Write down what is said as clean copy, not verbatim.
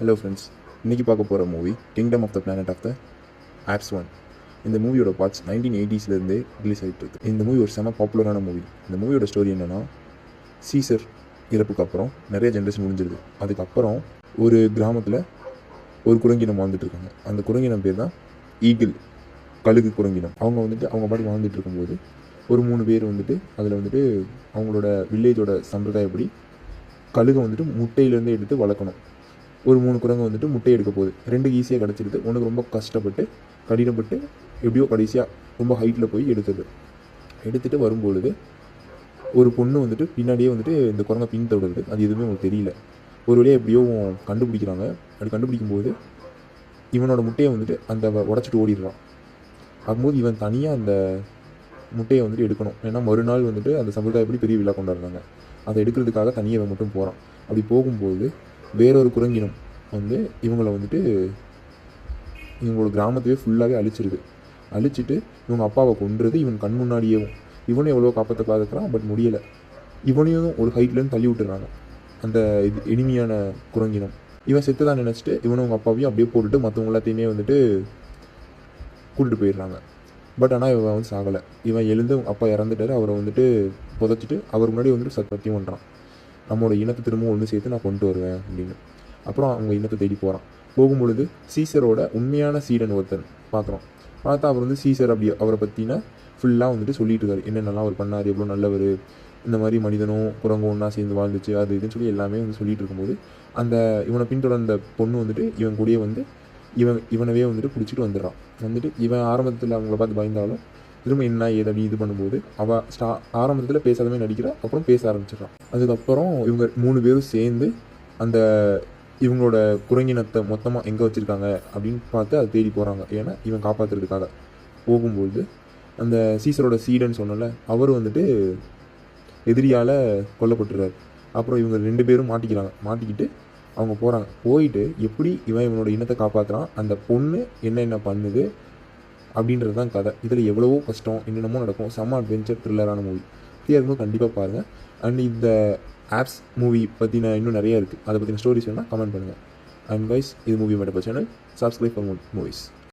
Hello friends, இன்றைக்கி பார்க்க போகிற movie kingdom of the planet of the apes one. இந்த மூவியோட பார்ட்ஸ் 1980s ரிலீஸ் ஆகிட்டு இருக்கு. இந்த மூவி ஒரு செம பாப்புலரான மூவி. இந்த மூவியோட ஸ்டோரி என்னென்னா, சீசர் இறப்புக்கு அப்புறம் நிறைய ஜென்ரேஷன் முடிஞ்சிருது. அதுக்கப்புறம் ஒரு கிராமத்தில் ஒரு குரங்கினம் வாழ்ந்துட்டு இருக்காங்க. அந்த குரங்கினம் பேர் தான் ஈகிள், கழுகு குரங்கினம். அவங்க பாட்டு வாழ்ந்துட்டு இருக்கும்போது ஒரு 3 பேர் அதில் அவங்களோட வில்லேஜோட சம்பிரதாயப்படி கழுகை முட்டையிலேருந்து எடுத்து வளர்க்கணும். ஒரு 3 குரங்கு முட்டை எடுக்க போகுது. 2 ஈஸியாக கிடச்சிடுது. ஒன்று ரொம்ப கஷ்டப்பட்டு கடினப்பட்டு எப்படியோ கடைசியாக ரொம்ப ஹைட்டில் போய் எடுத்துகிட்டு வரும்பொழுது ஒரு பொண்ணு பின்னாடியே இந்த குரங்கை பின்தொடருது. அது எதுவுமே அவங்களுக்கு தெரியல. ஒரு வழியாக எப்படியோ கண்டுபிடிக்கிறாங்க. அப்படி கண்டுபிடிக்கும்போது இவனோட முட்டையை அந்த உடச்சிட்டு ஓடிடுறான். ஆகும்போது இவன் தனியாக அந்த முட்டையை எடுக்கணும். ஏன்னா மறுநாள் அந்த சம்பிரதாயப்படி பெரிய விழா கொண்டாடுறாங்க. அதை எடுக்கிறதுக்காக தனியாக இவன் மட்டும் போகிறான். அப்படி போகும்போது வேறொரு குரங்கினம் இவங்களோட கிராமத்தையே ஃபுல்லாகவே அழிச்சிட்டு இவங்க அப்பாவை கொன்றது இவன் கண் முன்னாடியேவும். இவனும் எவ்வளோ காப்பாற்ற பார்த்துக்கிறான், பட் முடியலை. இவனையும் ஒரு ஹைட்லேருந்து தள்ளி விட்டுறாங்க அந்த இனிமையான குரங்கினம். இவன் செத்து தான் நினச்சிட்டு இவனும் அவங்க அப்பாவையும் அப்படியே போட்டுட்டு மற்றவங்க எல்லாத்தையுமே கூட்டிகிட்டு போயிடுறாங்க. பட் ஆனால் இவன் சாகலை. இவன் எழுந்து அப்பா இறந்துட்டார். அவரை புதைச்சிட்டு அவர் முன்னாடி சத்தியம் பண்ணுறான், நம்மளோட இனத்தை திரும்ப ஒன்று சேர்த்து நான் கொண்டு வருவேன் அப்படின்னு. அப்புறம் அவங்க இனத்தை தேடி போகிறான். போகும்பொழுது சீசரோட உண்மையான சீடன் ஒருத்தர் பார்த்தா அவர் சீசர் அப்படி அவரை பற்றின ஃபுல்லாக சொல்லிட்டு இருக்காரு. என்னென்னலாம் அவர் பண்ணார், எவ்வளோ நல்லவர், இந்த மாதிரி மனிதனும் குரங்கும் ஒன்றா சேர்ந்து வாழ்ந்துச்சு, அது இதுன்னு சொல்லி எல்லாமே சொல்லிட்டு இருக்கும்போது அந்த இவனை பின்தொடர்ந்த பொண்ணு இவன் கூடயே இவனவே பிடிச்சிட்டு வந்துடுறான். இவன் ஆரம்பத்தில் அவங்கள பார்த்து பயந்தாலும் திரும்ப என்ன ஏதடி இது பண்ணும்போது அவள் ஆரம்பத்தில் பேசாதமே நடிக்கிறா. அப்புறம் பேச ஆரம்பிச்சிடறான். அதுக்கப்புறம் இவங்க 3 பேரும் சேர்ந்து அந்த இவங்களோட குரங்கினத்தை மொத்தமாக எங்கே வச்சுருக்காங்க அப்படின்னு பார்த்து அதை தேடி போகிறாங்க. ஏன்னா இவன் காப்பாற்றுறதுக்காக போகும்போது அந்த சீசரோட சீடன்னு சொன்னல, அவர் எதிரியால் கொல்லப்பட்டுறாரு. அப்புறம் இவங்க 2 பேரும் மாட்டிக்கிட்டு அவங்க போயிட்டு எப்படி இவனோட இனத்தை காப்பாற்றுறான், அந்த பொண்ணு என்ன பண்ணுது அப்படின்றது தான் கதை. இதில் எவ்வளவோ கஷ்டம் என்னென்னமோ நடக்கும். செம்ம அட்வென்ச்சர் த்ரில்லரான மூவி. ஃப்ரீயாக இருக்கும்போது கண்டிப்பாக பாருங்கள். அண்ட் இந்த ஆப்ஸ் மூவி பற்றின இன்னும் நிறைய இருக்குது. அதை பற்றின ஸ்டோரிஸ் வேணால் கமெண்ட் பண்ணுங்கள். அண்ட் கைஸ், இது movie matter channel. Subscribe for movies.